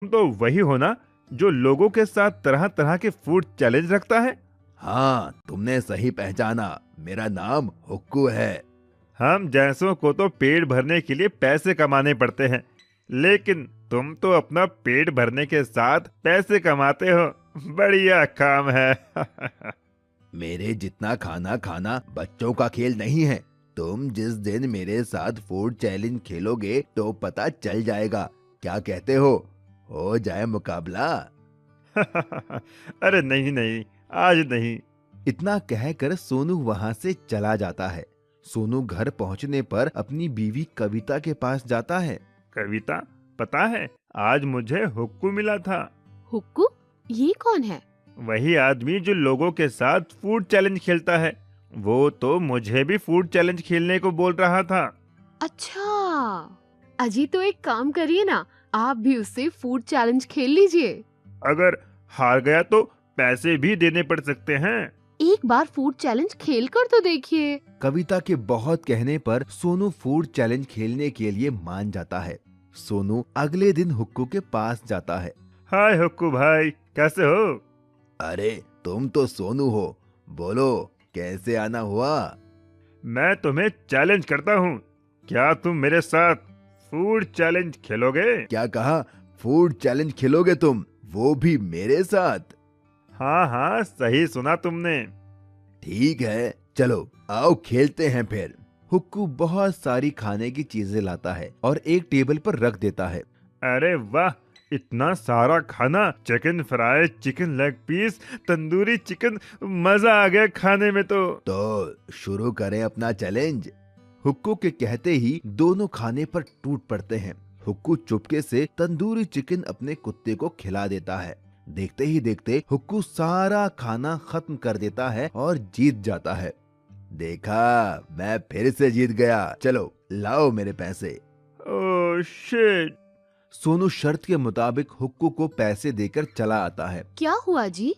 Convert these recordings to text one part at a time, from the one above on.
तुम तो वही हो ना जो लोगों के साथ तरह तरह के फूड चैलेंज रखता है। हाँ, तुमने सही पहचाना। मेरा नाम हुक्कू है। हम जैसों को तो पेट भरने के लिए पैसे कमाने पड़ते हैं, लेकिन तुम तो अपना पेट भरने के साथ पैसे कमाते हो। बढ़िया काम है। मेरे जितना खाना खाना बच्चों का खेल नहीं है। तुम जिस दिन मेरे साथ फूड चैलेंज खेलोगे तो पता चल जाएगा। क्या कहते हो जाए मुकाबला? अरे नहीं नहीं, आज नहीं। इतना कहकर सोनू वहां से चला जाता है। सोनू घर पहुंचने पर अपनी बीवी कविता के पास जाता है। कविता, पता है आज मुझे हुक्कू मिला था। हुक्कू? ये कौन है? वही आदमी जो लोगों के साथ फूड चैलेंज खेलता है। वो तो मुझे भी फूड चैलेंज खेलने को बोल रहा था। अच्छा, अजी तो एक काम करिए ना, आप भी उससे फूड चैलेंज खेल लीजिए। अगर हार गया तो पैसे भी देने पड़ सकते हैं। एक बार फूड चैलेंज खेल कर तो देखिए। कविता के बहुत कहने पर सोनू फूड चैलेंज खेलने के लिए मान जाता है। सोनू अगले दिन हुक्कू के पास जाता है। हाय हुक्कू भाई, कैसे हो? अरे तुम तो सोनू हो, बोलो कैसे आना हुआ? मैं तुम्हें चैलेंज करता हूँ, क्या तुम मेरे साथ फूड चैलेंज खेलोगे? क्या कहा? फूड चैलेंज खेलोगे तुम, वो भी मेरे साथ? हाँ हाँ, सही सुना तुमने। ठीक है, चलो आओ खेलते हैं फिर। हुक्कू बहुत सारी खाने की चीजें लाता है और एक टेबल पर रख देता है। अरे वाह, इतना सारा खाना! Chicken fry, chicken leg piece, tandoori chicken, मजा आ गया खाने में तो शुरू करें अपना चैलेंज। हुक्कू के कहते ही दोनों खाने पर टूट पड़ते हैं। हुक्कू चुपके से तंदूरी चिकन अपने कुत्ते को खिला देता है। देखते ही देखते हुक्कू सारा खाना खत्म कर देता है और जीत जाता है। देखा, मैं फिर से जीत गया। चलो लाओ मेरे पैसे। Oh shit! सोनू शर्त के मुताबिक हुक्कू को पैसे देकर चला आता है। क्या हुआ जी?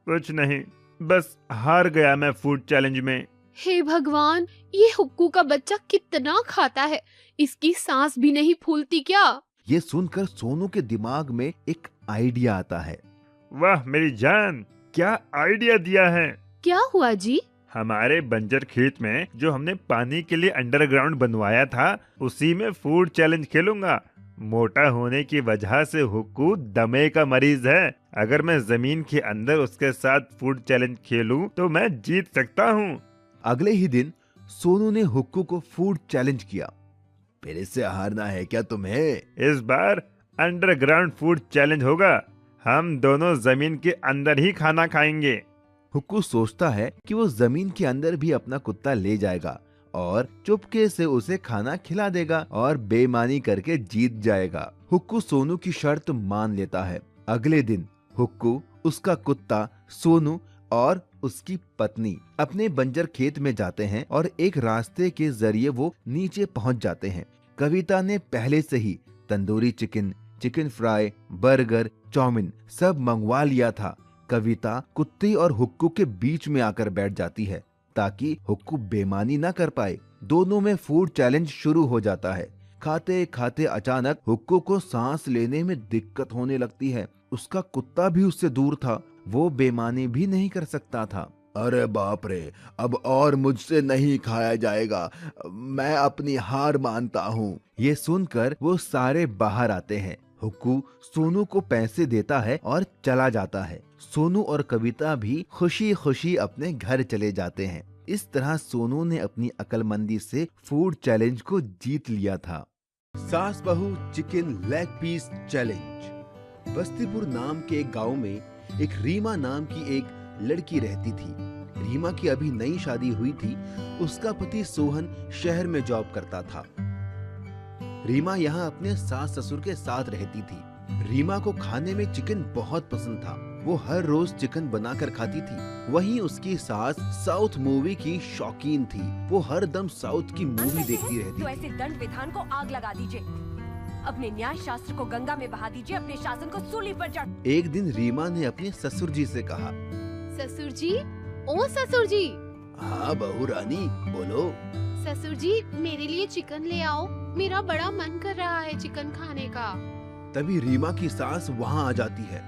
कुछ नहीं, बस हार गया मैं फूड चैलेंज में। हे भगवान, ये हुक्कू का बच्चा कितना खाता है, इसकी सांस भी नहीं फूलती क्या? ये सुनकर सोनू के दिमाग में एक आइडिया आता है। वाह मेरी जान, क्या आइडिया दिया है! क्या हुआ जी? हमारे बंजर खेत में जो हमने पानी के लिए अंडरग्राउंड बनवाया था, उसी में फूड चैलेंज खेलूंगा। मोटा होने की वजह से हुक्कू दमे का मरीज है। अगर मैं जमीन के अंदर उसके साथ फूड चैलेंज खेलूं तो मैं जीत सकता हूँ। अगले ही दिन सोनू ने हुक्कू को फूड चैलेंज किया। फिर इससे हारना है क्या तुम्हें? इस बार अंडरग्राउंड फूड चैलेंज होगा। हम दोनों जमीन के अंदर ही खाना खाएंगे। हुक्कू सोचता है कि वो जमीन के अंदर भी अपना कुत्ता ले जाएगा और चुपके से उसे खाना खिला देगा और बेईमानी करके जीत जाएगा। हुक्कू सोनू की शर्त मान लेता है। अगले दिन हुक्कू, उसका कुत्ता, सोनू और उसकी पत्नी अपने बंजर खेत में जाते हैं और एक रास्ते के जरिए वो नीचे पहुंच जाते हैं। कविता ने पहले से ही tandoori chicken, chicken fry, burger, chow mein सब मंगवा लिया था। कविता कुत्ते और हुक्कू के बीच में आकर बैठ जाती है ताकि हुक्कू बेईमानी ना कर पाए। दोनों में फूड चैलेंज शुरू हो जाता है। खाते खाते अचानक हुक्कू को सांस लेने में दिक्कत होने लगती है। उसका कुत्ता भी उससे दूर था, वो बेईमानी भी नहीं कर सकता था। अरे बाप रे, अब और मुझसे नहीं खाया जाएगा, मैं अपनी हार मानता हूँ। ये सुनकर वो सारे बाहर आते हैं। हुक्कू सोनू को पैसे देता है और चला जाता है। सोनू और कविता भी खुशी खुशी अपने घर चले जाते हैं। इस तरह सोनू ने अपनी अक्लमंदी से फूड चैलेंज को जीत लिया था। सास बहू chicken leg piece challenge. Bastipur नाम के एक गांव में एक रीमा नाम की एक लड़की रहती थी। रीमा की अभी नई शादी हुई थी। उसका पति सोहन शहर में जॉब करता था। रीमा यहाँ अपने सास ससुर के साथ रहती थी। रीमा को खाने में चिकन बहुत पसंद था। वो हर रोज चिकन बनाकर खाती थी। वहीं उसकी सास साउथ मूवी की शौकीन थी। वो हर दम साउथ की मूवी देखती रहती तो थी। ऐसे दंड विधान को आग लगा दीजिए, अपने न्याय शास्त्र को गंगा में बहा दीजिए, अपने शासन को सूली पर चढ़। एक दिन रीमा ने अपने ससुर जी से कहा, ससुर जी, ओ ससुर जी। हाँ बहू रानी, बोलो। ससुर जी, मेरे लिए चिकन ले आओ, मेरा बड़ा मन कर रहा है चिकन खाने का। तभी रीमा की सास वहाँ आ जाती है।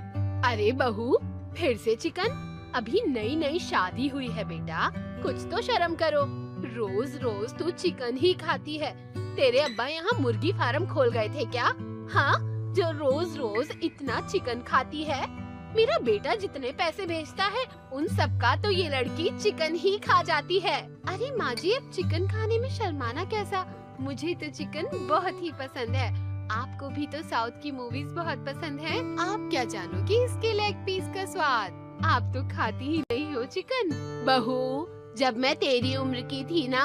अरे बहू, फिर से चिकन? अभी नई नई शादी हुई है बेटा, कुछ तो शर्म करो। रोज रोज तू चिकन ही खाती है। तेरे अब्बा यहाँ मुर्गी फार्म खोल गए थे क्या? हाँ, जो रोज रोज इतना चिकन खाती है। मेरा बेटा जितने पैसे भेजता है उन सब का तो ये लड़की चिकन ही खा जाती है। अरे माँ जी, अब चिकन खाने में शर्माना कैसा? मुझे तो चिकन बहुत ही पसंद है। आपको भी तो साउथ की मूवीज बहुत पसंद है। आप क्या जानोगी इसके लेग पीस का स्वाद? आप तो खाती ही नहीं हो चिकन। बहू, जब मैं तेरी उम्र की थी ना,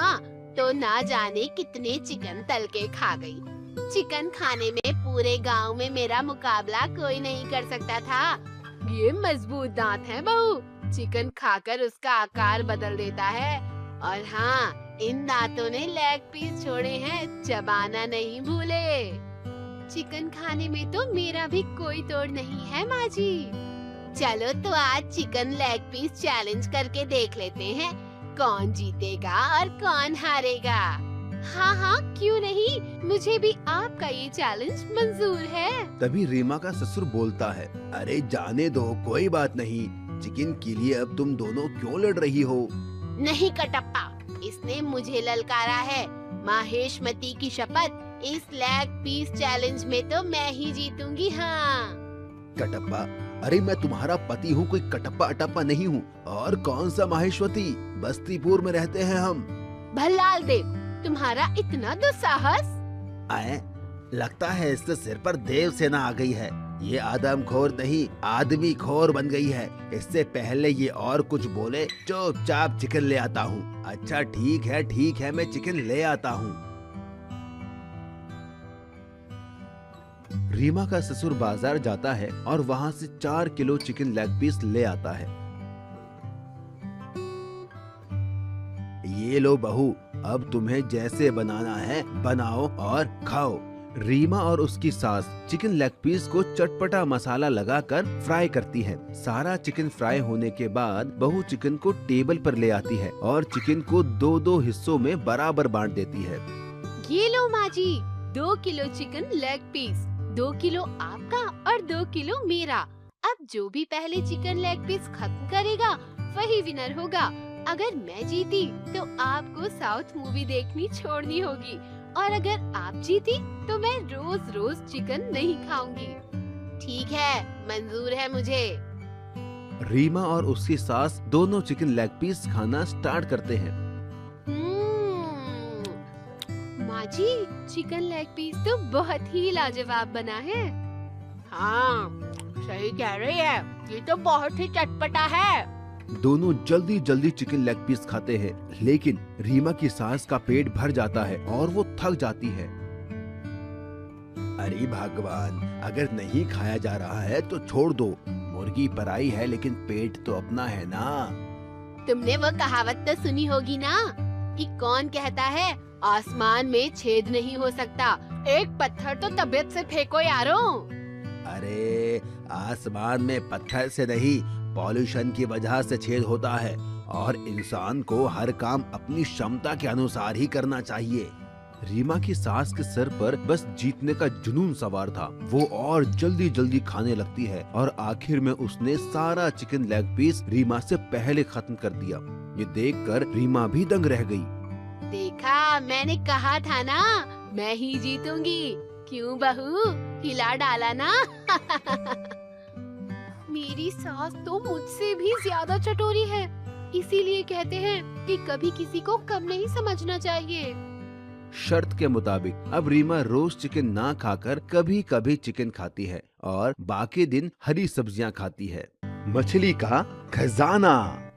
तो ना जाने कितने चिकन तल के खा गई। चिकन खाने में पूरे गांव में मेरा मुकाबला कोई नहीं कर सकता था। ये मजबूत दांत हैं बहू, चिकन खाकर उसका आकार बदल देता है। और हाँ, इन दांतों ने लेग पीस छोड़े हैं, चबाना नहीं भूले। चिकन खाने में तो मेरा भी कोई तोड़ नहीं है माँ जी। चलो तो आज चिकन लेग पीस चैलेंज करके देख लेते हैं, कौन जीतेगा और कौन हारेगा। हाँ हाँ, क्यों नहीं, मुझे भी आपका ये चैलेंज मंजूर है। तभी रीमा का ससुर बोलता है, अरे जाने दो, कोई बात नहीं। चिकन के लिए अब तुम दोनों क्यों लड़ रही हो? नहीं कटप्पा, इसने मुझे ललकारा है। माहेशमती की शपथ, इस लेग पीस चैलेंज में तो मैं ही जीतूंगी। हाँ कटप्पा, अरे मैं तुम्हारा पति हूँ, कोई कटप्पा अटप्पा नहीं हूँ। और कौन सा माहेश्वती, बस्तीपुर में रहते हैं हम। भल्लाल देव, तुम्हारा इतना दुस्साहस? आए, लगता है इसके सिर पर देव सेना आ गई है। ये आदमखोर नहीं, आदमी खोर बन गई है। इससे पहले ये और कुछ बोले, चुपचाप चिकन ले आता हूँ। अच्छा ठीक है, मैं चिकन ले आता हूँ। रीमा का ससुर बाजार जाता है और वहाँ से 4 किलो चिकन लेग पीस ले आता है। ये लो बहू, अब तुम्हें जैसे बनाना है बनाओ और खाओ। रीमा और उसकी सास चिकन लेग पीस को चटपटा मसाला लगाकर फ्राई करती है। सारा चिकन फ्राई होने के बाद बहू चिकन को टेबल पर ले आती है और चिकन को 2-2 हिस्सों में बराबर बांट देती है। ये लो माँ जी, 2 kilo chicken leg piece, 2 kilo आपका और 2 किलो मेरा। अब जो भी पहले चिकन लेग पीस खत्म करेगा वही विनर होगा। अगर मैं जीती तो आपको साउथ मूवी देखनी छोड़नी होगी, और अगर आप जीती तो मैं रोज रोज चिकन नहीं खाऊंगी। ठीक है, मंजूर है मुझे। रीमा और उसकी सास दोनों चिकन लेग पीस खाना स्टार्ट करते हैं। माँ जी, चिकन लेग पीस तो बहुत ही लाजवाब बना है। हाँ, सही कह रही है, ये तो बहुत ही चटपटा है। दोनों जल्दी जल्दी चिकन लेग पीस खाते हैं, लेकिन रीमा की सास का पेट भर जाता है और वो थक जाती है। अरे भगवान, अगर नहीं खाया जा रहा है तो छोड़ दो। मुर्गी पराई है लेकिन पेट तो अपना है ना। तुमने वो कहावत तो सुनी होगी ना कि कौन कहता है आसमान में छेद नहीं हो सकता, एक पत्थर तो तबीयत से फेंको यारों। अरे आसमान में पत्थर से नहीं, पॉल्यूशन की वजह से छेद होता है, और इंसान को हर काम अपनी क्षमता के अनुसार ही करना चाहिए। रीमा की सास के सर पर बस जीतने का जुनून सवार था। वो और जल्दी जल्दी खाने लगती है और आखिर में उसने सारा चिकन लेग पीस रीमा से पहले खत्म कर दिया। ये देखकर रीमा भी दंग रह गई। देखा, मैंने कहा था ना, मैं ही जीतूंगी। क्यों बहू, हिला डाला ना। मेरी सास तो मुझसे भी ज्यादा चटोरी है, इसीलिए कहते हैं कि कभी किसी को कम नहीं समझना चाहिए। शर्त के मुताबिक अब रीमा रोज चिकन ना खाकर कभी कभी चिकन खाती है और बाकी दिन हरी सब्जियां खाती है। मछली का खजाना।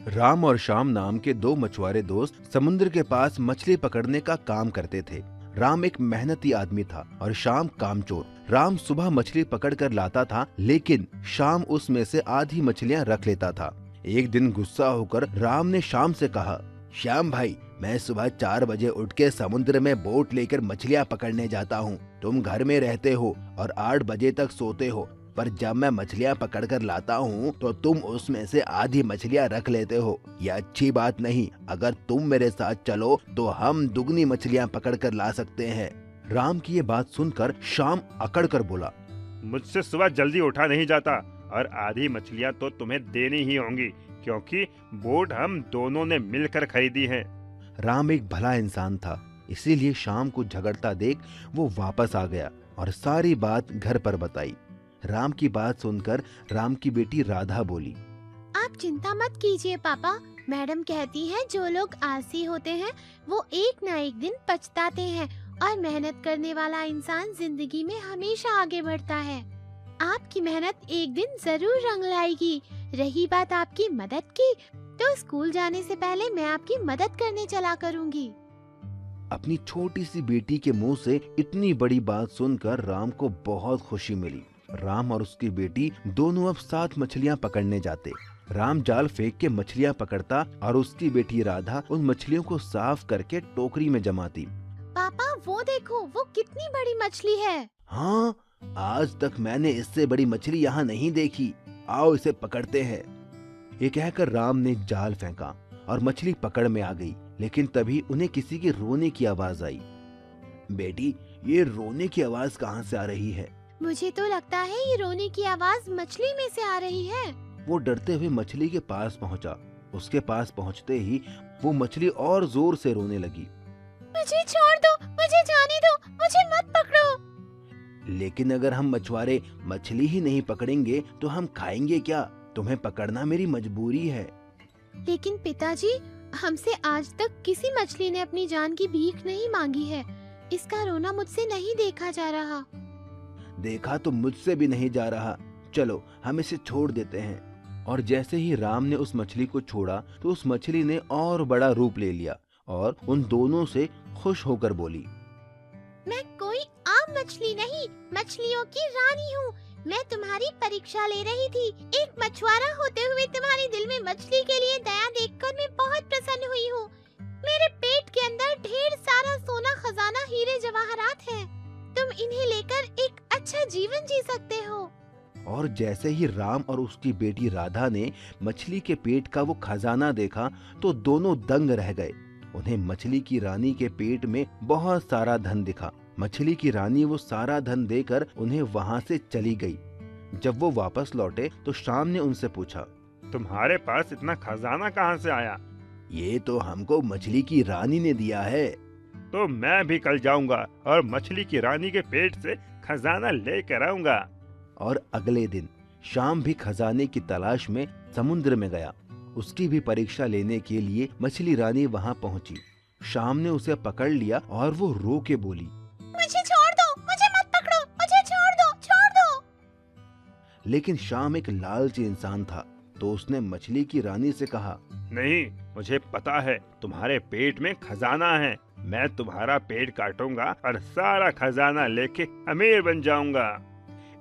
राम और श्याम नाम के 2 मछुआरे दोस्त समुद्र के पास मछली पकड़ने का काम करते थे। राम एक मेहनती आदमी था और श्याम कामचोर। राम सुबह मछली पकड़ कर लाता था, लेकिन श्याम उसमें से आधी मछलियां रख लेता था। एक दिन गुस्सा होकर राम ने श्याम से कहा, श्याम भाई, मैं सुबह 4 बजे उठ के समुद्र में बोट लेकर मछलियां पकड़ने जाता हूँ। तुम घर में रहते हो और 8 बजे तक सोते हो, पर जब मैं मछलियां पकड़ कर लाता हूँ तो तुम उसमें से आधी मछलियां रख लेते हो। यह अच्छी बात नहीं। अगर तुम मेरे साथ चलो तो हम दुगनी मछलियां पकड़ कर ला सकते हैं। राम की ये बात सुनकर श्याम अकड़ कर बोला, मुझसे सुबह जल्दी उठा नहीं जाता और आधी मछलियाँ तो तुम्हें देनी ही होंगी, क्योंकि बोट हम दोनों ने मिलकर खरीदी है। राम एक भला इंसान था, इसीलिए शाम को झगड़ता देख वो वापस आ गया और सारी बात घर पर बताई। राम की बात सुनकर राम की बेटी राधा बोली, आप चिंता मत कीजिए पापा, मैडम कहती है जो लोग आलसी होते हैं वो एक न एक दिन पछताते हैं और मेहनत करने वाला इंसान जिंदगी में हमेशा आगे बढ़ता है। आपकी मेहनत एक दिन जरूर रंग लाएगी। रही बात आपकी मदद की, तो स्कूल जाने से पहले मैं आपकी मदद करने चला करूँगी। अपनी छोटी सी बेटी के मुंह से इतनी बड़ी बात सुनकर राम को बहुत खुशी मिली। राम और उसकी बेटी दोनों अब 7 मछलियाँ पकड़ने जाते। राम जाल फेंक के मछलियाँ पकड़ता और उसकी बेटी राधा उन मछलियों को साफ करके टोकरी में जमाती। पापा वो देखो, वो कितनी बड़ी मछली है। हाँ, आज तक मैंने इससे बड़ी मछली यहाँ नहीं देखी, आओ इसे पकड़ते हैं। ये कहकर राम ने जाल फेंका और मछली पकड़ में आ गई, लेकिन तभी उन्हें किसी के रोने की आवाज आई। बेटी, ये रोने की आवाज कहाँ से आ रही है? मुझे तो लगता है ये रोने की आवाज मछली में से आ रही है। वो डरते हुए मछली के पास पहुंचा। उसके पास पहुंचते ही वो मछली और जोर से रोने लगी। मुझे छोड़ दो, मुझे जाने दो, मुझे मत पकड़ो। लेकिन अगर हम मछुआरे मछली ही नहीं पकड़ेंगे तो हम खाएंगे क्या? तुम्हें पकड़ना मेरी मजबूरी है। लेकिन पिताजी, हमसे आज तक किसी मछली ने अपनी जान की भीख नहीं मांगी है। इसका रोना मुझसे नहीं देखा जा रहा। देखा तो मुझसे भी नहीं जा रहा। चलो हम इसे छोड़ देते हैं। और जैसे ही राम ने उस मछली को छोड़ा तो उस मछली ने और बड़ा रूप ले लिया और उन दोनों से खुश होकर बोली, मैं कोई आम मछली नहीं, मछलियों की रानी हूँ। मैं तुम्हारी परीक्षा ले रही थी। एक मछुआरा होते हुए तुम्हारे दिल में मछली के लिए दया देखकर मैं बहुत प्रसन्न हुई हूँ। मेरे पेट के अंदर ढेर सारा सोना, खजाना, हीरे जवाहरात है। तुम इन्हें लेकर एक अच्छा जीवन जी सकते हो। और जैसे ही राम और उसकी बेटी राधा ने मछली के पेट का वो खजाना देखा तो दोनों दंग रह गए। उन्हें मछली की रानी के पेट में बहुत सारा धन दिखा। मछली की रानी वो सारा धन देकर उन्हें वहाँ से चली गई। जब वो वापस लौटे तो शाम ने उनसे पूछा, तुम्हारे पास इतना खजाना कहाँ से आया? ये तो हमको मछली की रानी ने दिया है। तो मैं भी कल जाऊंगा और मछली की रानी के पेट से खजाना लेकर आऊंगा। और अगले दिन शाम भी खजाने की तलाश में समुद्र में गया। उसकी भी परीक्षा लेने के लिए मछली रानी वहाँ पहुँची। शाम ने उसे पकड़ लिया और वो रो के बोली, मुझे छोड़ दो, मुझे मत पकड़ो, मुझे छोड़ दो, छोड़ दो। लेकिन शाम एक लालची इंसान था, तो उसने मछली की रानी से कहा, नहीं, मुझे पता है तुम्हारे पेट में खजाना है। मैं तुम्हारा पेट काटूंगा और सारा खजाना लेके अमीर बन जाऊंगा।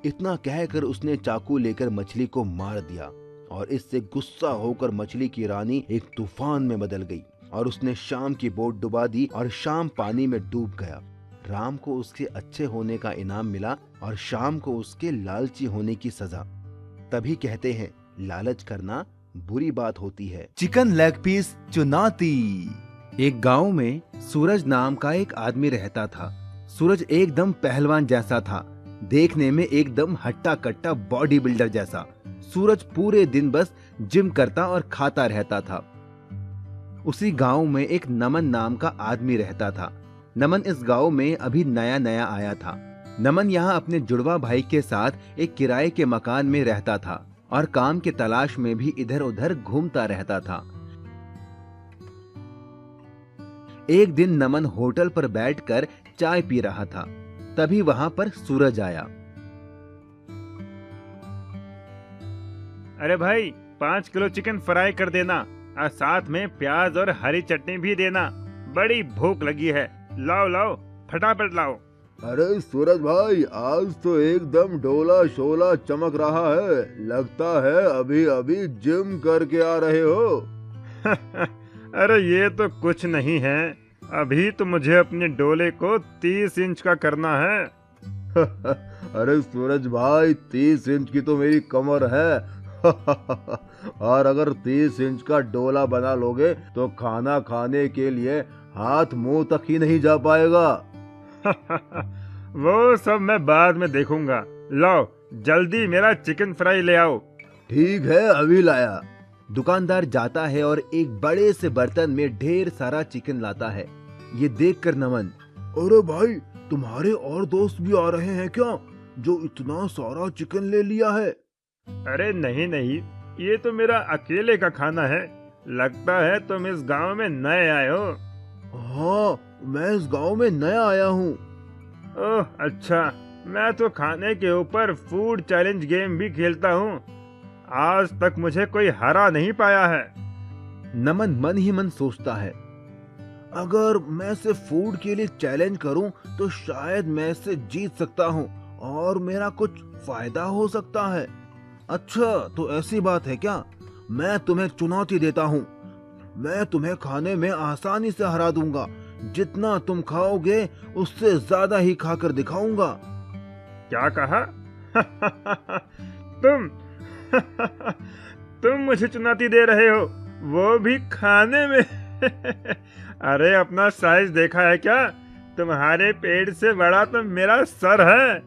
इतना कहकर उसने चाकू लेकर मछली को मार दिया और इससे गुस्सा होकर मछली की रानी एक तूफान में बदल गई और उसने शाम की बोट डुबा दी और शाम पानी में डूब गया। राम को उसके अच्छे होने का इनाम मिला और शाम को उसके लालची होने की सजा। तभी कहते हैं, लालच करना बुरी बात होती है। चिकन लेग पीस चुनौती। एक गांव में सूरज नाम का एक आदमी रहता था। सूरज एकदम पहलवान जैसा था, देखने में एकदम हट्टा कट्टा बॉडी बिल्डर जैसा। सूरज पूरे दिन बस जिम करता और खाता रहता था। उसी गांव में एक नमन नाम का आदमी रहता था। नमन इस गांव में अभी नया नया आया था। नमन यहाँ अपने जुड़वा भाई के साथ एक किराए के मकान में रहता था और काम की तलाश में भी इधर उधर घूमता रहता था। एक दिन नमन होटल पर बैठकर चाय पी रहा था। तभी वहां पर सूरज आया। अरे भाई, 5 किलो चिकन फ्राई कर देना और साथ में प्याज और हरी चटनी भी देना। बड़ी भूख लगी है। लाओ लाओ, फटाफट लाओ। अरे सूरज भाई, आज तो एकदम डोला शोला चमक रहा है। लगता है अभी अभी जिम करके आ रहे हो। अरे ये तो कुछ नहीं है, अभी तो मुझे अपने डोले को 30 इंच का करना है। अरे सूरज भाई, 30 इंच की तो मेरी कमर है। और अगर 30 इंच का डोला बना लोगे तो खाना खाने के लिए हाथ मुंह तक ही नहीं जा पाएगा। वो सब मैं बाद में देखूंगा। लाओ जल्दी मेरा चिकन फ्राई ले आओ। ठीक है, अभी लाया। दुकानदार जाता है और एक बड़े से बर्तन में ढेर सारा चिकन लाता है। ये देखकर नमन, अरे भाई, तुम्हारे और दोस्त भी आ रहे हैं क्या, जो इतना सारा चिकन ले लिया है? अरे नहीं नहीं, ये तो मेरा अकेले का खाना है। लगता है तुम इस गांव में नए आए हो। हाँ, मैं इस गांव में नया आया हूँ। ओह अच्छा, मैं तो खाने के ऊपर फूड चैलेंज गेम भी खेलता हूँ। आज तक मुझे कोई हरा नहीं पाया है। नमन मन ही मन सोचता है, अगर मैं सिर्फ फूड के लिए चैलेंज करूं तो शायद मैं इससे जीत सकता हूं और मेरा कुछ फायदा हो सकता है। अच्छा, तो ऐसी बात है क्या? मैं तुम्हें चुनौती देता हूं। मैं तुम्हें खाने में आसानी से हरा दूंगा। जितना तुम खाओगे उससे ज्यादा ही खाकर दिखाऊंगा। क्या कहा? तुम तुम मुझे चुनौती दे रहे हो, वो भी खाने में? अरे अपना साइज देखा है क्या? तुम्हारे पेट से बड़ा तो मेरा सर है।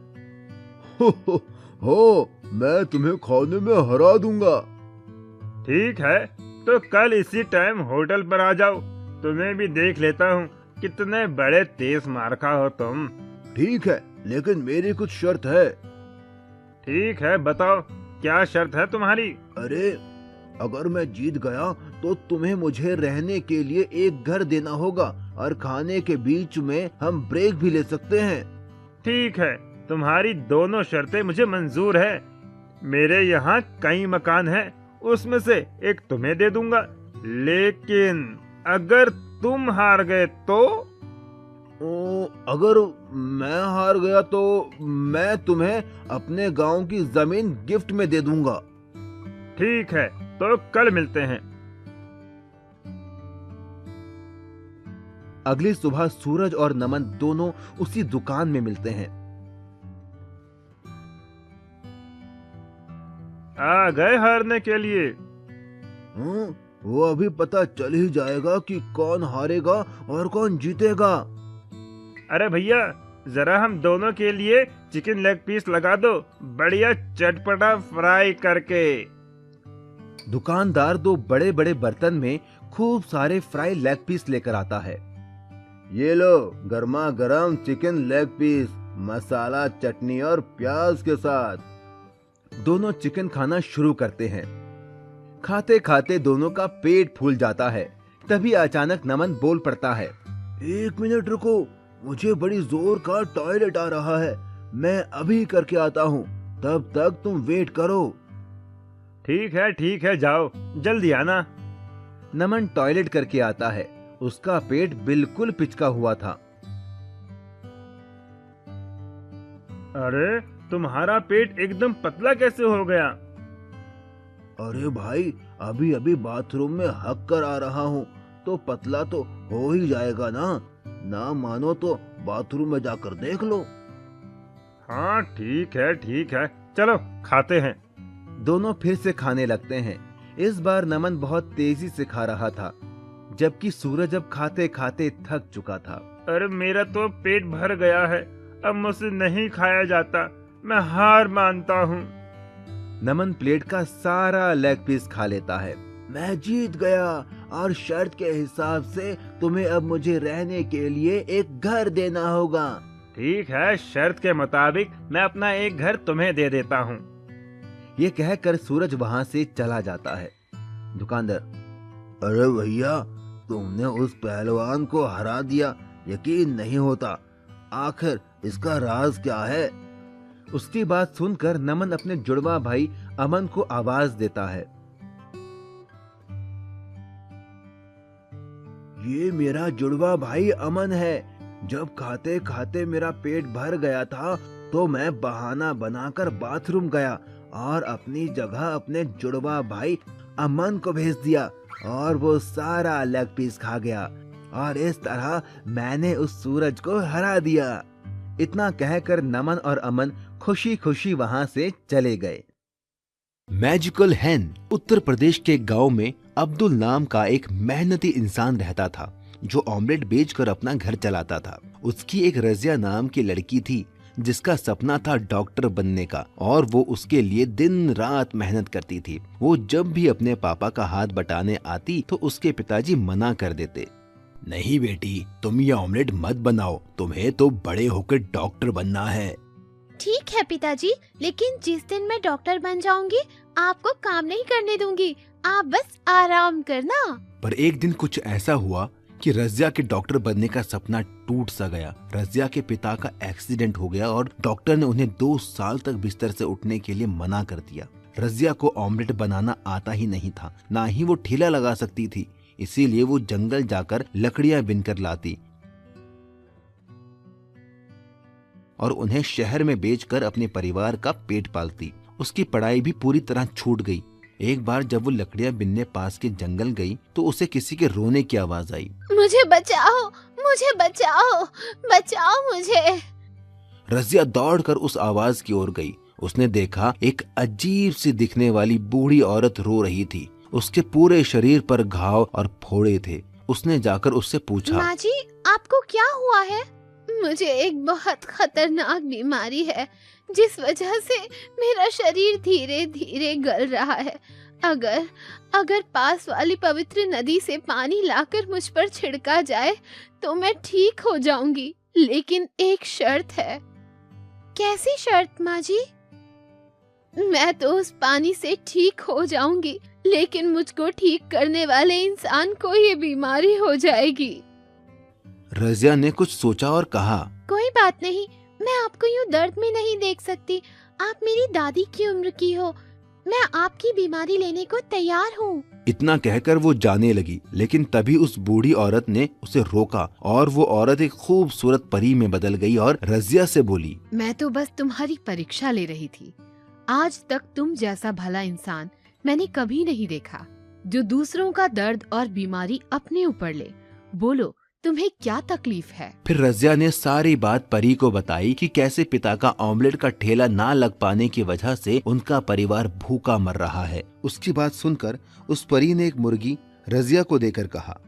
हो, मैं तुम्हें खाने में हरा दूंगा। ठीक है, तो कल इसी टाइम होटल पर आ जाओ। तुम्हें भी देख लेता हूँ कितने बड़े तेज मारखा हो तुम। ठीक है, लेकिन मेरी कुछ शर्त है। ठीक है, बताओ क्या शर्त है तुम्हारी? अरे, अगर मैं जीत गया तो तुम्हें मुझे रहने के लिए एक घर देना होगा और खाने के बीच में हम ब्रेक भी ले सकते हैं। ठीक है, तुम्हारी दोनों शर्तें मुझे मंजूर है। मेरे यहाँ कई मकान हैं, उसमें से एक तुम्हें दे दूंगा। लेकिन अगर तुम हार गए तो? अगर मैं हार गया तो मैं तुम्हें अपने गांव की जमीन गिफ्ट में दे दूंगा। ठीक है, तो कल मिलते हैं। अगली सुबह सूरज और नमन दोनों उसी दुकान में मिलते हैं। आ गए हारने के लिए? वो अभी पता चल ही जाएगा कि कौन हारेगा और कौन जीतेगा। अरे भैया, जरा हम दोनों के लिए चिकन लेग पीस लगा दो, बढ़िया चटपटा फ्राई करके। दुकानदार दो बड़े बड़े बर्तन में खूब सारे फ्राई लेग पीस लेकर आता है। ये लो, गर्मा गर्म चिकन लेग पीस, मसाला, चटनी और प्याज के साथ। दोनों चिकन खाना शुरू करते हैं। खाते खाते दोनों का पेट फूल जाता है। तभी अचानक नमन बोल पड़ता है, 1 मिनट रुको, मुझे बड़ी जोर का टॉयलेट आ रहा है। मैं अभी करके आता हूँ, तब तक तुम वेट करो। ठीक है, जाओ, जल्दी आना। नमन टॉयलेट करके आता है। उसका पेट बिल्कुल पिचका हुआ था। अरे, तुम्हारा पेट एकदम पतला कैसे हो गया? अरे भाई, अभी अभी बाथरूम में हक कर आ रहा हूँ, तो पतला तो हो ही जाएगा ना। ना मानो तो बाथरूम में जाकर देख लो। हाँ ठीक है, चलो खाते हैं। दोनों फिर से खाने लगते हैं। इस बार नमन बहुत तेजी से खा रहा था, जबकि सूरज अब खाते खाते थक चुका था। अरे मेरा तो पेट भर गया है, अब मुझसे नहीं खाया जाता, मैं हार मानता हूँ। नमन प्लेट का सारा लेग पीस खा लेता है। मैं जीत गया और शर्त के हिसाब से तुम्हें अब मुझे रहने के लिए एक घर देना होगा। ठीक है, शर्त के मुताबिक मैं अपना एक घर तुम्हें दे देता हूँ। ये कहकर सूरज वहाँ से चला जाता है। दुकानदार, अरे भैया, तुमने उस पहलवान को हरा दिया, यकीन नहीं होता। आखिर इसका राज क्या है? उसकी बात सुनकर नमन अपने जुड़वा भाई अमन को आवाज देता है। ये मेरा जुड़वा भाई अमन है। जब खाते खाते मेरा पेट भर गया था तो मैं बहाना बनाकर बाथरूम गया और अपनी जगह अपने जुड़वा भाई अमन को भेज दिया और वो सारा लेग पीस खा गया और इस तरह मैंने उस सूरज को हरा दिया। इतना कहकर नमन और अमन खुशी खुशी वहां से चले गए। मैजिकल हैन उत्तर प्रदेश के गांव में अब्दुल नाम का एक मेहनती इंसान रहता था, जो ऑमलेट बेचकर अपना घर चलाता था। उसकी एक रजिया नाम की लड़की थी, जिसका सपना था डॉक्टर बनने का, और वो उसके लिए दिन रात मेहनत करती थी। वो जब भी अपने पापा का हाथ बटाने आती तो उसके पिताजी मना कर देते। नहीं बेटी, तुम ये ऑमलेट मत बनाओ, तुम्हें तो बड़े होकर डॉक्टर बनना है। ठीक है पिताजी, लेकिन जिस दिन मैं डॉक्टर बन जाऊंगी आपको काम नहीं करने दूंगी, आप बस आराम करना। पर एक दिन कुछ ऐसा हुआ कि रज़िया के डॉक्टर बनने का सपना टूट सा गया। रज़िया के पिता का एक्सीडेंट हो गया और डॉक्टर ने उन्हें 2 साल तक बिस्तर से उठने के लिए मना कर दिया। रज़िया को ऑमलेट बनाना आता ही नहीं था, ना ही वो ठेला लगा सकती थी, इसीलिए वो जंगल जाकर लकड़ियां बिनकर लाती और उन्हें शहर में बेचकर अपने परिवार का पेट पालती। उसकी पढ़ाई भी पूरी तरह छूट गई। एक बार जब वो लकड़ियां बिनने पास के जंगल गई तो उसे किसी के रोने की आवाज आई। मुझे बचाओ, मुझे बचाओ, बचाओ मुझे। रज़िया दौड़कर उस आवाज की ओर गई। उसने देखा एक अजीब सी दिखने वाली बूढ़ी औरत रो रही थी। उसके पूरे शरीर पर घाव और फोड़े थे। उसने जाकर उससे पूछा, माँ जी, आपको क्या हुआ है? मुझे एक बहुत खतरनाक बीमारी है जिस वजह से मेरा शरीर धीरे धीरे गल रहा है। अगर पास वाली पवित्र नदी से पानी लाकर मुझ पर छिड़का जाए तो मैं ठीक हो जाऊंगी, लेकिन एक शर्त है। कैसी शर्त माँ जी? मैं तो उस पानी से ठीक हो जाऊंगी, लेकिन मुझको ठीक करने वाले इंसान को ये बीमारी हो जाएगी। रज़िया ने कुछ सोचा और कहा, कोई बात नहीं, मैं आपको यूं दर्द में नहीं देख सकती। आप मेरी दादी की उम्र की हो, मैं आपकी बीमारी लेने को तैयार हूँ। इतना कहकर वो जाने लगी, लेकिन तभी उस बूढ़ी औरत ने उसे रोका और वो औरत एक खूबसूरत परी में बदल गई और रज़िया से बोली, मैं तो बस तुम्हारी परीक्षा ले रही थी। आज तक तुम जैसा भला इंसान मैंने कभी नहीं देखा, जो दूसरों का दर्द और बीमारी अपने ऊपर ले। बोलो, तुम्हें क्या तकलीफ है? फिर रज़िया ने सारी बात परी को बताई कि कैसे पिता का ऑमलेट का ठेला ना लग पाने की वजह से उनका परिवार भूखा मर रहा है। उसकी बात सुनकर उस परी ने एक मुर्गी रज़िया को देकर कहा,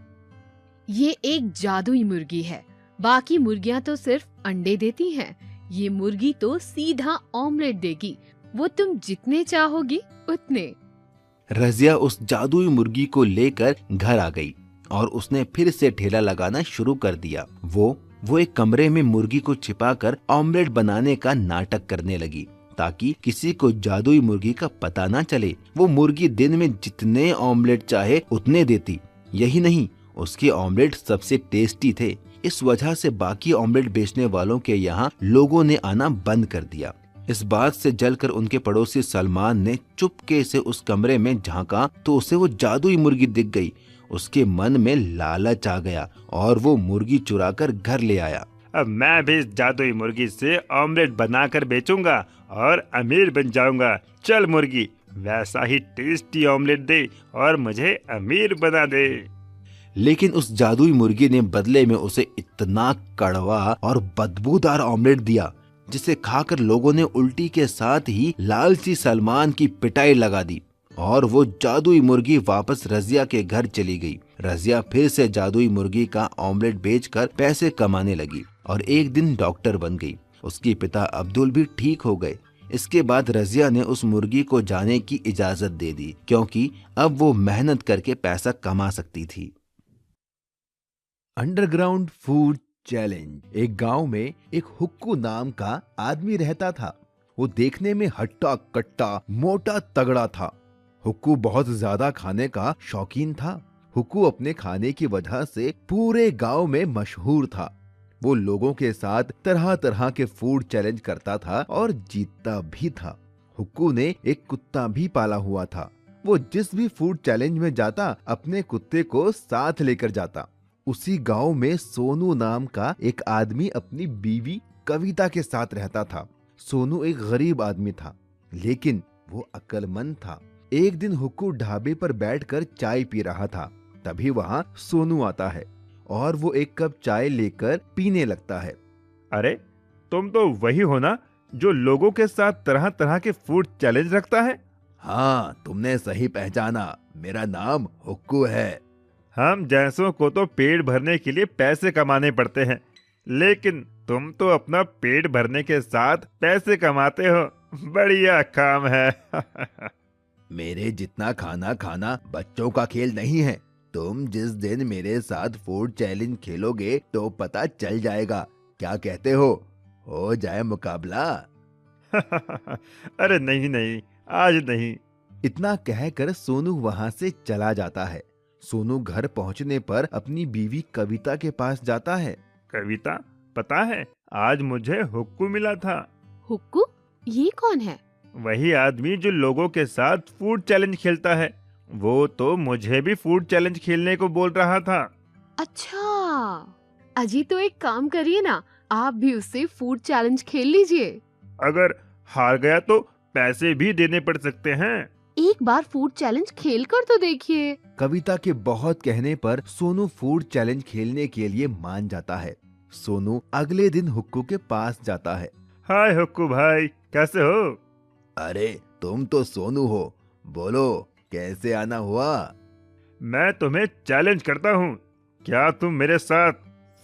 ये एक जादुई मुर्गी है, बाकी मुर्गियां तो सिर्फ अंडे देती हैं। ये मुर्गी तो सीधा ऑमलेट देगी, वो तुम जितने चाहोगी उतने। रज़िया उस जादुई मुर्गी को लेकर घर आ गई और उसने फिर से ठेला लगाना शुरू कर दिया। वो एक कमरे में मुर्गी को छिपाकर ऑमलेट बनाने का नाटक करने लगी ताकि किसी को जादुई मुर्गी का पता ना चले। वो मुर्गी दिन में जितने ऑमलेट चाहे उतने देती। यही नहीं, उसके ऑमलेट सबसे टेस्टी थे। इस वजह से बाकी ऑमलेट बेचने वालों के यहाँ लोगों ने आना बंद कर दिया। इस बात से जलकर उनके पड़ोसी सलमान ने चुपके से उस कमरे में झांका तो उसे वो जादुई मुर्गी दिख गई। उसके मन में लालच आ गया और वो मुर्गी चुराकर घर ले आया। अब मैं भी इस जादुई मुर्गी से ऑमलेट बनाकर बेचूंगा और अमीर बन जाऊंगा। चल मुर्गी, वैसा ही टेस्टी ऑमलेट दे और मुझे अमीर बना दे। लेकिन उस जादुई मुर्गी ने बदले में उसे इतना कड़वा और बदबूदार ऑमलेट दिया जिसे खाकर लोगों ने उल्टी के साथ ही लालची सलमान की पिटाई लगा दी और वो जादुई मुर्गी वापस रज़िया के घर चली गई। रज़िया फिर से जादुई मुर्गी का ऑमलेट बेचकर पैसे कमाने लगी और एक दिन डॉक्टर बन गई। उसके पिता अब्दुल भी ठीक हो गए। इसके बाद रज़िया ने उस मुर्गी को जाने की इजाजत दे दी क्योंकि अब वो मेहनत करके पैसा कमा सकती थी। Underground food challenge. एक गांव में एक हुक्कू नाम का आदमी रहता था। वो देखने में हट्टा कट्टा मोटा तगड़ा था। हुक्कू बहुत ज्यादा खाने का शौकीन था। हुक्कू अपने खाने की वजह से पूरे गांव में मशहूर था। वो लोगों के साथ तरह तरह के फूड चैलेंज करता था और जीतता भी था। हुक्कू ने एक कुत्ता भी पाला हुआ था। वो जिस भी फूड चैलेंज में जाता अपने कुत्ते को साथ लेकर जाता। उसी गांव में सोनू नाम का एक आदमी अपनी बीवी कविता के साथ रहता था। सोनू एक गरीब आदमी था, लेकिन वो अक्लमंद था। एक दिन हुक्कू ढाबे पर बैठकर चाय पी रहा था। तभी वहाँ सोनू आता है और वो एक कप चाय लेकर पीने लगता है। अरे, तुम तो वही हो ना जो लोगों के साथ तरह तरह के फूड चैलेंज रखता है? हाँ, तुमने सही पहचाना। मेरा नाम हुक्कू है। हम जैसों को तो पेट भरने के लिए पैसे कमाने पड़ते हैं, लेकिन तुम तो अपना पेट भरने के साथ पैसे कमाते हो। बढ़िया काम है। मेरे जितना खाना खाना बच्चों का खेल नहीं है। तुम जिस दिन मेरे साथ फूड चैलेंज खेलोगे तो पता चल जाएगा। क्या कहते हो जाए मुकाबला? अरे नहीं नहीं, आज नहीं। इतना कहकर सोनू वहाँ से चला जाता है। सोनू घर पहुँचने पर अपनी बीवी कविता के पास जाता है। कविता, पता है आज मुझे हुक्कू मिला था। हुक्कू? ये कौन है? वही आदमी जो लोगों के साथ फूड चैलेंज खेलता है। वो तो मुझे भी फूड चैलेंज खेलने को बोल रहा था। अच्छा, अजी तो एक काम करिए ना, आप भी उससे फूड चैलेंज खेल लीजिए। अगर हार गया तो पैसे भी देने पड़ सकते हैं। एक बार फूड चैलेंज खेल कर तो देखिए। कविता के बहुत कहने पर सोनू फूड चैलेंज खेलने के लिए मान जाता है। सोनू अगले दिन हुक्कू के पास जाता है। हाय हुक्कू भाई, कैसे हो? अरे तुम तो सोनू हो, बोलो कैसे आना हुआ? मैं तुम्हें चैलेंज करता हूँ, क्या तुम मेरे साथ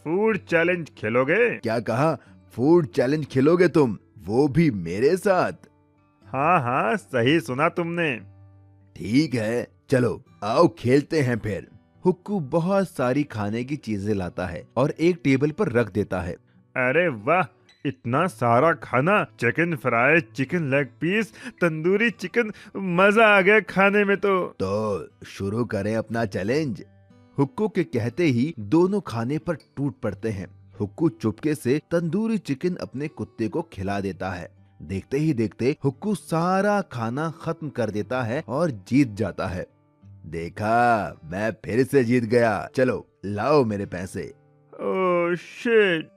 फूड चैलेंज खेलोगे? क्या कहा? फूड चैलेंज खेलोगे तुम, वो भी मेरे साथ? हाँ हाँ, सही सुना तुमने। ठीक है, चलो आओ खेलते हैं फिर। हुक्कू बहुत सारी खाने की चीजें लाता है और एक टेबल पर रख देता है। अरे वाह, इतना सारा खाना! Chicken fry, chicken leg piece, tandoori chicken, मजा आ गया खाने में तो शुरू करें अपना चैलेंज। हुक्कू के कहते ही दोनों खाने पर टूट पड़ते हैं। हुक्कू चुपके से तंदूरी चिकन अपने कुत्ते को खिला देता है। देखते ही देखते हुक्कू सारा खाना खत्म कर देता है और जीत जाता है। देखा, मैं फिर से जीत गया। चलो लाओ मेरे पैसे। Oh shit!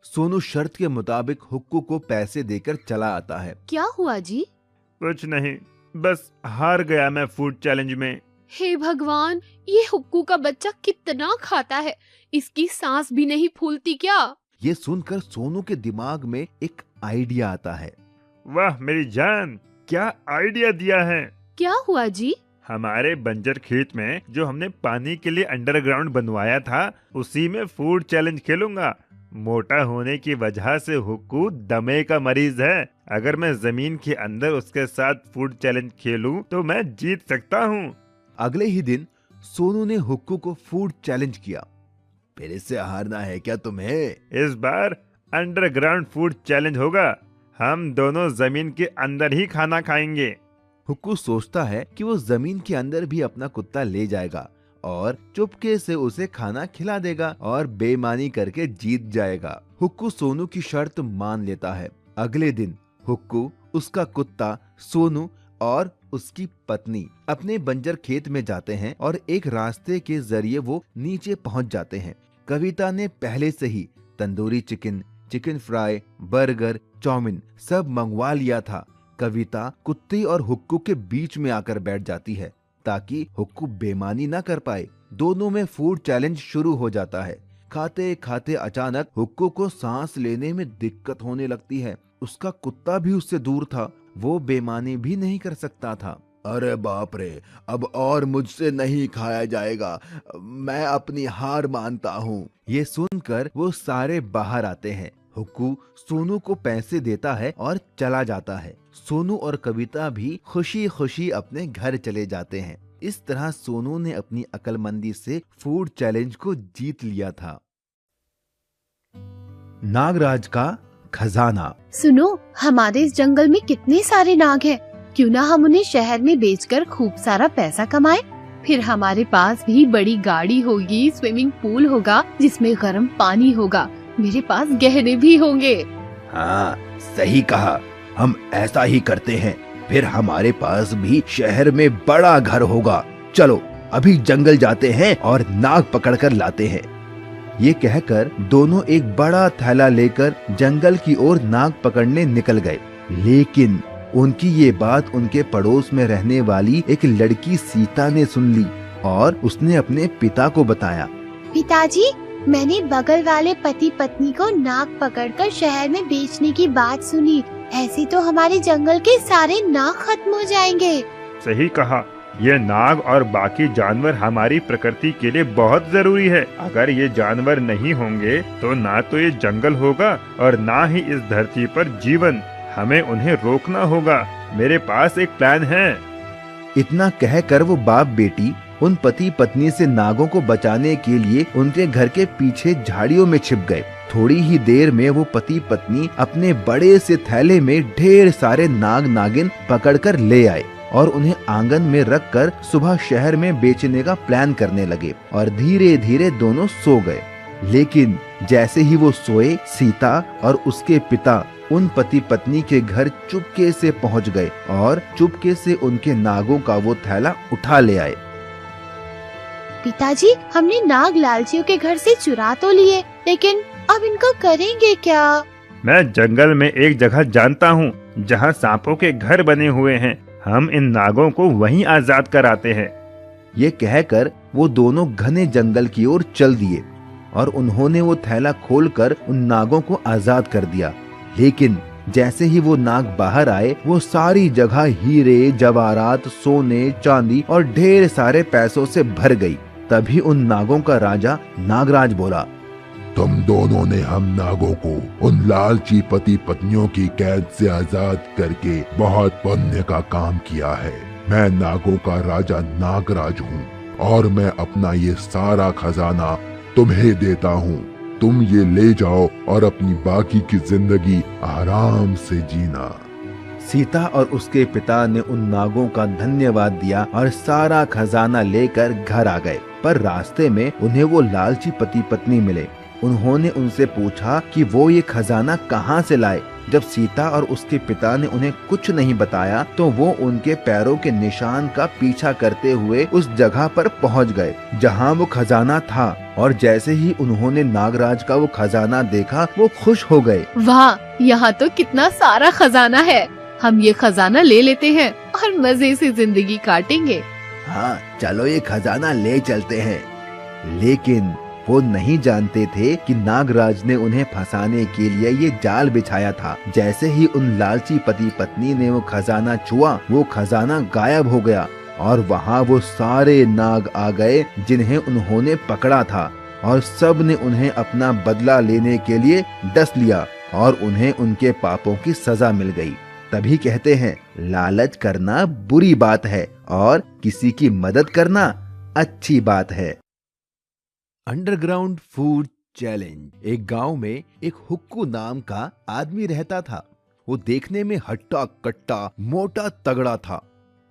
सोनू शर्त के मुताबिक हुक्कू को पैसे देकर चला आता है। क्या हुआ जी? कुछ नहीं, बस हार गया मैं फूड चैलेंज में। हे भगवान, ये हुक्कू का बच्चा कितना खाता है, इसकी सांस भी नहीं फूलती क्या? ये सुनकर सोनू के दिमाग में एक आइडिया आता है। वाह मेरी जान, क्या आइडिया दिया है! क्या हुआ जी? हमारे बंजर खेत में जो हमने पानी के लिए अंडरग्राउंड बनवाया था, उसी में फूड चैलेंज खेलूंगा। मोटा होने की वजह से हुक्कू दमे का मरीज है। अगर मैं जमीन के अंदर उसके साथ फूड चैलेंज खेलूं तो मैं जीत सकता हूँ। अगले ही दिन सोनू ने हुक्कू को फूड चैलेंज किया। फिर से हारना है क्या तुम्हें? इस बार अंडरग्राउंड फूड चैलेंज होगा। हम दोनों जमीन के अंदर ही खाना खाएंगे। हुक्कू सोचता है कि वो जमीन के अंदर भी अपना कुत्ता ले जाएगा और चुपके से उसे खाना खिला देगा और बेईमानी करके जीत जाएगा। हुक्कू सोनू की शर्त मान लेता है। अगले दिन हुक्कू, उसका कुत्ता, सोनू और उसकी पत्नी अपने बंजर खेत में जाते हैं और एक रास्ते के जरिए वो नीचे पहुंच जाते हैं। कविता ने पहले से ही tandoori chicken, chicken fry, burger, chow mein सब मंगवा लिया था। कविता कुत्ते और हुक्कू के बीच में आकर बैठ जाती है ताकि हुक्कू बेईमानी ना कर पाए। दोनों में फूड चैलेंज शुरू हो जाता है। खाते खाते अचानक हुक्कू को सांस लेने में दिक्कत होने लगती है। उसका कुत्ता भी उससे दूर था, वो बेईमानी भी नहीं कर सकता था। अरे बाप रे, अब और मुझसे नहीं खाया जाएगा, मैं अपनी हार मानता हूँ। ये सुनकर वो सारे बाहर आते हैं। हुक्कू सोनू को पैसे देता है और चला जाता है। सोनू और कविता भी खुशी खुशी अपने घर चले जाते हैं। इस तरह सोनू ने अपनी अक्लमंदी से फूड चैलेंज को जीत लिया था। नागराज का खजाना। सुनो, हमारे इस जंगल में कितने सारे नाग हैं। क्यों ना हम उन्हें शहर में बेचकर खूब सारा पैसा कमाएं। फिर हमारे पास भी बड़ी गाड़ी होगी, स्विमिंग पूल होगा जिसमें गर्म पानी होगा, मेरे पास गहने भी होंगे। हाँ, सही कहा, हम ऐसा ही करते हैं। फिर हमारे पास भी शहर में बड़ा घर होगा। चलो अभी जंगल जाते हैं और नाग पकड़ कर लाते हैं। ये कहकर दोनों एक बड़ा थैला लेकर जंगल की ओर नाग पकड़ने निकल गए। लेकिन उनकी ये बात उनके पड़ोस में रहने वाली एक लड़की सीता ने सुन ली और उसने अपने पिता को बताया। पिताजी, मैंने बगल वाले पति पत्नी को नाग पकड़कर शहर में बेचने की बात सुनी। ऐसे तो हमारे जंगल के सारे नाग खत्म हो जाएंगे। सही कहा, ये नाग और बाकी जानवर हमारी प्रकृति के लिए बहुत जरूरी है। अगर ये जानवर नहीं होंगे तो ना तो ये जंगल होगा और ना ही इस धरती पर जीवन। हमें उन्हें रोकना होगा। मेरे पास एक प्लान है। इतना कहकर वो बाप बेटी उन पति पत्नी से नागों को बचाने के लिए उनके घर के पीछे झाड़ियों में छिप गए। थोड़ी ही देर में वो पति पत्नी अपने बड़े से थैले में ढेर सारे नाग नागिन पकड़कर ले आए और उन्हें आंगन में रखकर सुबह शहर में बेचने का प्लान करने लगे और धीरे धीरे दोनों सो गए। लेकिन जैसे ही वो सोए, सीता और उसके पिता उन पति पत्नी के घर चुपके से पहुंच गए और चुपके से उनके नागों का वो थैला उठा ले आए। पिताजी, हमने नाग लालचियों के घर से चुरा तो लिए, लेकिन अब इनको करेंगे क्या? मैं जंगल में एक जगह जानता हूँ जहाँ सांपों के घर बने हुए हैं। हम इन नागों को वहीं आजाद कराते हैं। ये कहकर वो दोनों घने जंगल की ओर चल दिए और उन्होंने वो थैला खोलकर उन नागों को आजाद कर दिया। लेकिन जैसे ही वो नाग बाहर आए, वो सारी जगह हीरे जवाहरात, सोने, चांदी और ढेर सारे पैसों से भर गई। तभी उन नागों का राजा नागराज बोला, तुम दोनों ने हम नागों को उन लालची पति पत्नियों की कैद से आजाद करके बहुत पुण्य का काम किया है। मैं नागों का राजा नागराज हूँ और मैं अपना ये सारा खजाना तुम्हें देता हूँ। तुम ये ले जाओ और अपनी बाकी की जिंदगी आराम से जीना। सीता और उसके पिता ने उन नागों का धन्यवाद दिया और सारा खजाना लेकर घर आ गए। पर रास्ते में उन्हें वो लालची पति पत्नी मिले। उन्होंने उनसे पूछा कि वो ये खजाना कहाँ से लाए। जब सीता और उसके पिता ने उन्हें कुछ नहीं बताया तो वो उनके पैरों के निशान का पीछा करते हुए उस जगह पर पहुँच गए जहाँ वो खजाना था। और जैसे ही उन्होंने नागराज का वो खजाना देखा, वो खुश हो गए। वाह, यहाँ तो कितना सारा खजाना है। हम ये खजाना ले लेते हैं और मजे से जिंदगी काटेंगे। हाँ, चलो ये खजाना ले चलते हैं। लेकिन वो नहीं जानते थे कि नागराज ने उन्हें फंसाने के लिए ये जाल बिछाया था। जैसे ही उन लालची पति पत्नी ने वो खजाना छुआ, वो खजाना गायब हो गया और वहाँ वो सारे नाग आ गए जिन्हें उन्होंने पकड़ा था और सब ने उन्हें अपना बदला लेने के लिए डस लिया और उन्हें उनके पापों की सजा मिल गई। तभी कहते हैं, लालच करना बुरी बात है और किसी की मदद करना अच्छी बात है। Underground food challenge. एक गांव में एक हुक्कू नाम का आदमी रहता था। वो देखने में हट्टा कट्टा मोटा तगड़ा था।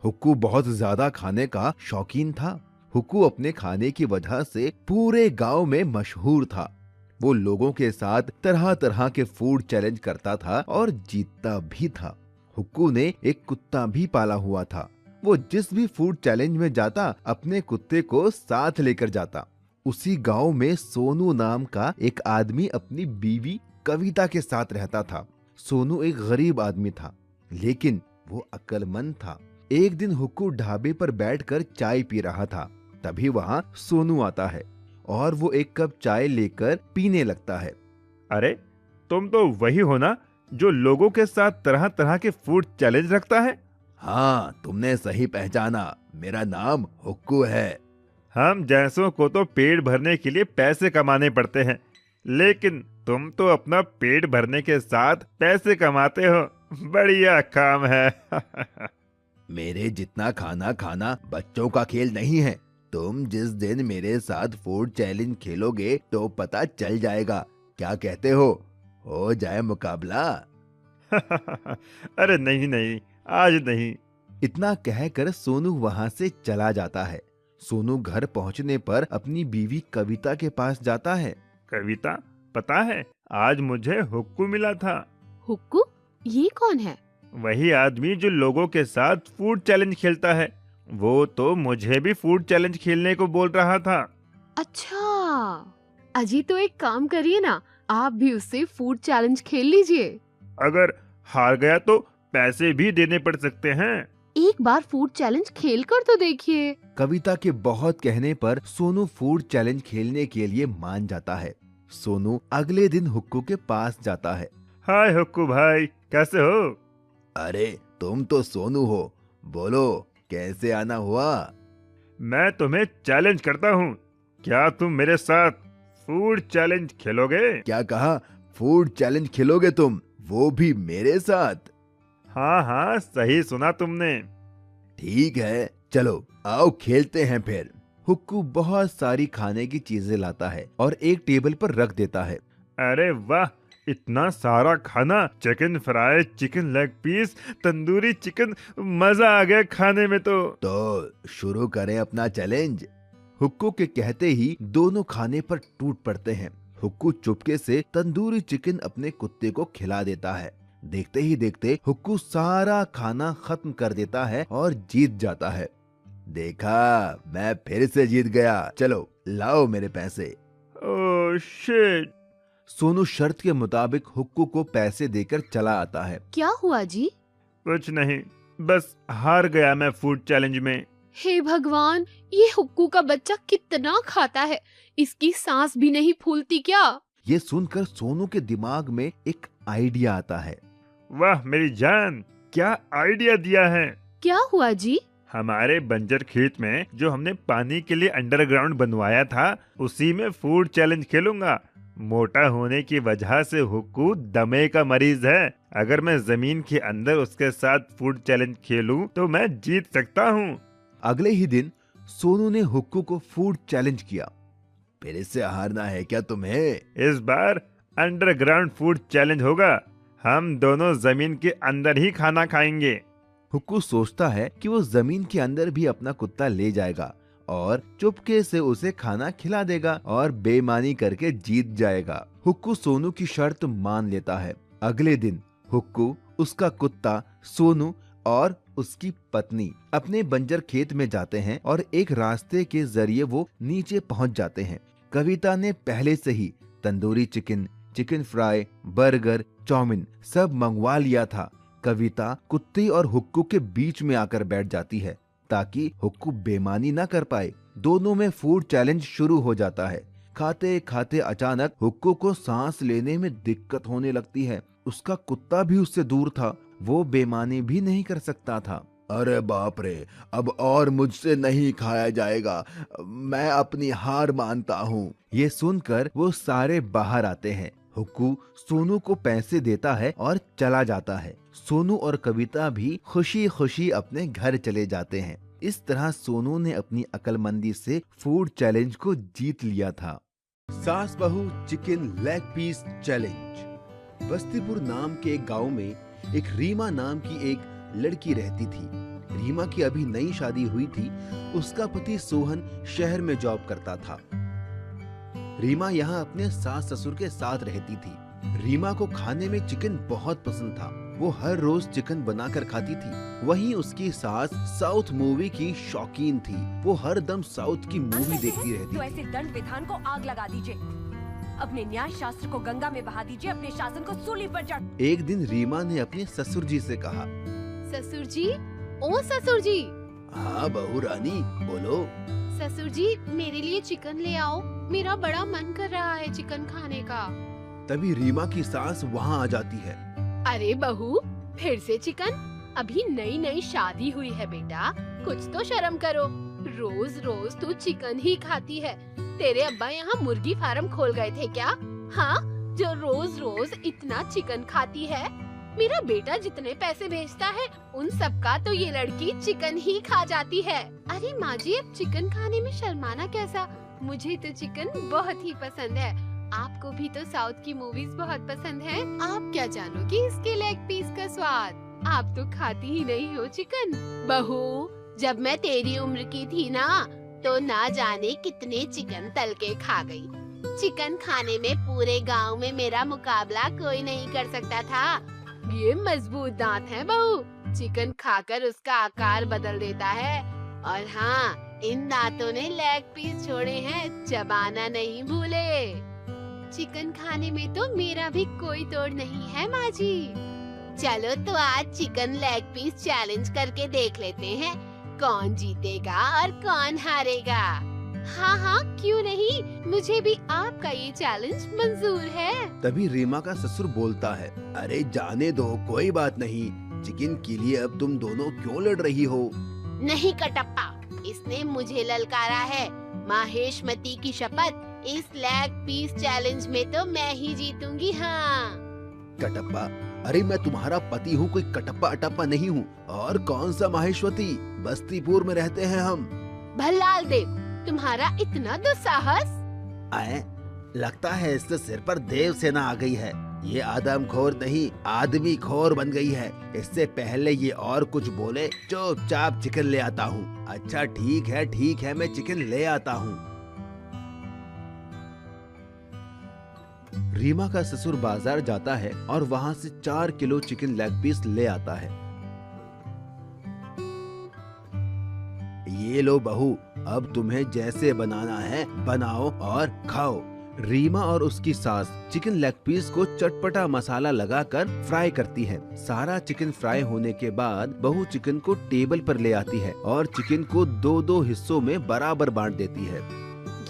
हुक्कू बहुत ज्यादा खाने का शौकीन था। हुक्कू अपने खाने की वजह से पूरे गांव में मशहूर था। वो लोगों के साथ तरह तरह के फूड चैलेंज करता था और जीतता भी था। हुक्कू ने एक कुत्ता भी पाला हुआ था। वो जिस भी फूड चैलेंज में जाता, अपने कुत्ते को साथ लेकर जाता। उसी गांव में सोनू नाम का एक आदमी अपनी बीवी कविता के साथ रहता था। सोनू एक गरीब आदमी था, लेकिन वो अक्लमंद था। एक दिन हुक्कू ढाबे पर बैठकर चाय पी रहा था। तभी वहाँ सोनू आता है और वो एक कप चाय लेकर पीने लगता है। अरे, तुम तो वही हो ना जो लोगों के साथ तरह तरह के फूड चैलेंज रखता है? हाँ, तुमने सही पहचाना। मेरा नाम हुक्कू है। हम जैसों को तो पेट भरने के लिए पैसे कमाने पड़ते हैं, लेकिन तुम तो अपना पेट भरने के साथ पैसे कमाते हो। बढ़िया काम है। मेरे जितना खाना खाना बच्चों का खेल नहीं है। तुम जिस दिन मेरे साथ फूड चैलेंज खेलोगे तो पता चल जाएगा। क्या कहते हो जाए मुकाबला? अरे नहीं नहीं, आज नहीं। इतना कहकर सोनू वहाँ से चला जाता है। सोनू घर पहुँचने पर अपनी बीवी कविता के पास जाता है। कविता, पता है आज मुझे हुक्कू मिला था। हुक्कू? ये कौन है? वही आदमी जो लोगों के साथ फूड चैलेंज खेलता है। वो तो मुझे भी फूड चैलेंज खेलने को बोल रहा था। अच्छा, अजी तो एक काम करिए ना, आप भी उससे फूड चैलेंज खेल लीजिए। अगर हार गया तो पैसे भी देने पड़ सकते हैं। एक बार फूड चैलेंज खेल कर तो देखिए। कविता के बहुत कहने पर सोनू फूड चैलेंज खेलने के लिए मान जाता है। सोनू अगले दिन हुक्कू के पास जाता है। हाय हुक्कू भाई, कैसे हो? अरे, तुम तो सोनू हो। बोलो, कैसे आना हुआ? मैं तुम्हें चैलेंज करता हूँ, क्या तुम मेरे साथ फूड चैलेंज खेलोगे? क्या कहा? फूड चैलेंज खेलोगे तुम, वो भी मेरे साथ? हाँ हाँ, सही सुना तुमने। ठीक है, चलो आओ खेलते हैं फिर। हुक्कू बहुत सारी खाने की चीजें लाता है और एक टेबल पर रख देता है। अरे वाह, इतना सारा खाना! Chicken fry, chicken leg piece, tandoori chicken, मजा आ गया खाने में तो शुरू करें अपना चैलेंज। हुक्कू के कहते ही दोनों खाने पर टूट पड़ते हैं। हुक्कू चुपके से तंदूरी चिकन अपने कुत्ते को खिला देता है। देखते ही देखते हुक्कू सारा खाना खत्म कर देता है और जीत जाता है। देखा, मैं फिर से जीत गया। चलो लाओ मेरे पैसे। Oh shit! सोनू शर्त के मुताबिक हुक्कू को पैसे देकर चला आता है। क्या हुआ जी? कुछ नहीं, बस हार गया मैं फूड चैलेंज में। हे भगवान, ये हुक्कू का बच्चा कितना खाता है, इसकी सांस भी नहीं फूलती क्या? ये सुनकर सोनू के दिमाग में एक आइडिया आता है। वाह मेरी जान, क्या आइडिया दिया है! क्या हुआ जी? हमारे बंजर खेत में जो हमने पानी के लिए अंडरग्राउंड बनवाया था, उसी में फूड चैलेंज खेलूंगा। मोटा होने की वजह से हुक्कू दमे का मरीज है। अगर मैं जमीन के अंदर उसके साथ फूड चैलेंज खेलूं तो मैं जीत सकता हूं। अगले ही दिन सोनू ने हुक्कू को फूड चैलेंज किया। फिर इससे हारना है क्या तुम्हें? इस बार अंडरग्राउंड फूड चैलेंज होगा। हम दोनों जमीन के अंदर ही खाना खाएंगे। हुक्कू सोचता है कि वो जमीन के अंदर भी अपना कुत्ता ले जाएगा और चुपके से उसे खाना खिला देगा और बेईमानी करके जीत जाएगा। हुक्कू सोनू की शर्त मान लेता है। अगले दिन हुक्कू, उसका कुत्ता सोनू और उसकी पत्नी अपने बंजर खेत में जाते हैं और एक रास्ते के जरिए वो नीचे पहुंच जाते हैं। कविता ने पहले से ही tandoori chicken, chicken fry, burger, chow mein सब मंगवा लिया था। कविता कुत्ते और हुक्कू के बीच में आकर बैठ जाती है ताकि हुक्कू बेईमानी ना कर पाए। दोनों में फूड चैलेंज शुरू हो जाता है। खाते खाते अचानक हुक्कू को सांस लेने में दिक्कत होने लगती है। उसका कुत्ता भी उससे दूर था, वो बेईमानी भी नहीं कर सकता था। अरे बाप रे, अब और मुझसे नहीं खाया जाएगा, मैं अपनी हार मानता हूँ। ये सुनकर वो सारे बाहर आते हैं। हुक्कू सोनू को पैसे देता है और चला जाता है। सोनू और कविता भी खुशी खुशी अपने घर चले जाते हैं। इस तरह सोनू ने अपनी अक्लमंदी से फूड चैलेंज को जीत लिया था। सास बहू chicken leg piece challenge. Bastipur नाम के एक गांव में एक रीमा नाम की एक लड़की रहती थी। रीमा की अभी नई शादी हुई थी। उसका पति सोहन शहर में जॉब करता था। रीमा यहाँ अपने सास ससुर के साथ रहती थी। रीमा को खाने में चिकन बहुत पसंद था। वो हर रोज चिकन बनाकर खाती थी। वहीं उसकी सास साउथ मूवी की शौकीन थी। वो हर दम साउथ की मूवी देखती रहती तो थी। ऐसे दंड विधान को आग लगा दीजिए, अपने न्याय शास्त्र को गंगा में बहा दीजिए, अपने शासन को सूली पर चढ़। एक दिन रीमा ने अपने ससुर जी से कहा, ससुर जी, ओ ससुर जी। हाँ बहू रानी, बोलो। ससुर जी, मेरे लिए चिकन ले आओ, मेरा बड़ा मन कर रहा है चिकन खाने का। तभी रीमा की सास वहाँ आ जाती है। अरे बहू, फिर से चिकन? अभी नई नई शादी हुई है बेटा, कुछ तो शर्म करो। रोज रोज तू चिकन ही खाती है। तेरे अब्बा यहाँ मुर्गी फार्म खोल गए थे क्या? हाँ, जो रोज रोज इतना चिकन खाती है। मेरा बेटा जितने पैसे भेजता है उन सब का तो ये लड़की चिकन ही खा जाती है। अरे माँ जी, अब चिकन खाने में शर्माना कैसा? मुझे तो चिकन बहुत ही पसंद है। आपको भी तो साउथ की मूवीज बहुत पसंद है। आप क्या जानोगे इसके लेग पीस का स्वाद? आप तो खाती ही नहीं हो चिकन। बहू, जब मैं तेरी उम्र की थी ना, तो ना जाने कितने चिकन तल के खा गई। चिकन खाने में पूरे गांव में मेरा मुकाबला कोई नहीं कर सकता था। ये मजबूत दांत हैं बहू, चिकन खाकर उसका आकार बदल देता है। और हाँ, इन दांतों ने लेग पीस छोड़े हैं, चबाना नहीं भूले। चिकन खाने में तो मेरा भी कोई तोड़ नहीं है माँ जी। चलो तो आज चिकन लेग पीस चैलेंज करके देख लेते हैं, कौन जीतेगा और कौन हारेगा। हाँ हाँ, क्यों नहीं, मुझे भी आपका ये चैलेंज मंजूर है। तभी रीमा का ससुर बोलता है, अरे जाने दो, कोई बात नहीं। चिकन के लिए अब तुम दोनों क्यों लड़ रही हो? नहीं कटप्पा, इसने मुझे ललकारा है। माहेशमती की शपथ, इस लेग पीस चैलेंज में तो मैं ही जीतूंगी। हाँ कटप्पा, अरे मैं तुम्हारा पति हूँ, कोई कटप्पा अटप्पा नहीं हूँ। और कौन सा माहेश्वती, बस्तीपुर में रहते हैं हम। भल्लाल देव, तुम्हारा इतना दुस्साहस। आए, लगता है इसके सिर पर देव सेना आ गई है। ये आदमखोर नहीं, आदमी खोर बन गई है। इससे पहले ये और कुछ बोले, चुपचाप चिकन ले आता हूँ। अच्छा ठीक है, मैं चिकन ले आता हूँ। रीमा का ससुर बाजार जाता है और वहाँ से 4 किलो चिकन लेग पीस ले आता है। ये लो बहू, अब तुम्हें जैसे बनाना है बनाओ और खाओ। रीमा और उसकी सास चिकन लेग पीस को चटपटा मसाला लगाकर फ्राई करती है। सारा चिकन फ्राई होने के बाद बहू चिकन को टेबल पर ले आती है और चिकन को 2-2 हिस्सों में बराबर बांट देती है।